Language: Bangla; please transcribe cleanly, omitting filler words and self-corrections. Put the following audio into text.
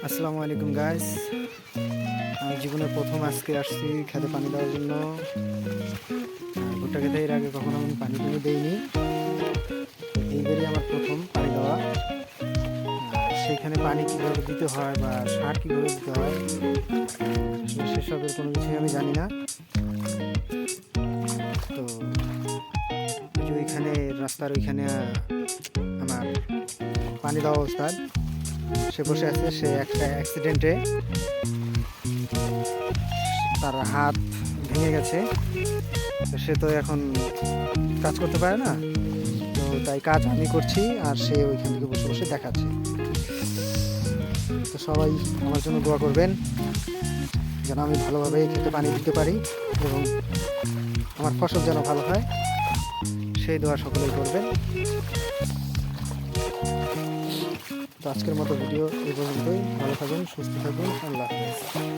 আসসালামু আলাইকুম গাইস। আমি জীবনে প্রথম আজকে আসছি খেতে পানি দেওয়ার জন্য। ভুট্টা খেতে এর আগে কখনো আমি পানি দেইনি। এইবারই আমার প্রথম পানি দেওয়া। সেখানে পানি কীভাবে দিতে হয় বা সার কীভাবে দিতে হয় সেসবের কোনো কিছুই আমি জানি না। তো যে ওইখানে রাস্তার ওইখানে আমার পানি দেওয়া অবস্থায় সে বসে আছে। সে একটা অ্যাক্সিডেন্টে তার হাত ভেঙে গেছে। তো সে তো এখন কাজ করতে পারে না, তো তাই কাজ আমি করছি আর সে ওইখান থেকে বসে বসে দেখাচ্ছে। তো সবাই আমার জন্য দোয়া করবেন যেন আমি ভালোভাবে খেতে পানি দিতে পারি এবং আমার ফসল যেন ভালো হয়, সেই দোয়া সকলেই করবেন। তো আজকের মতো ভিডিও এই পর্যন্তই। ভালো থাকুন, সুস্থ থাকুন, আল্লাহ হাফেজ।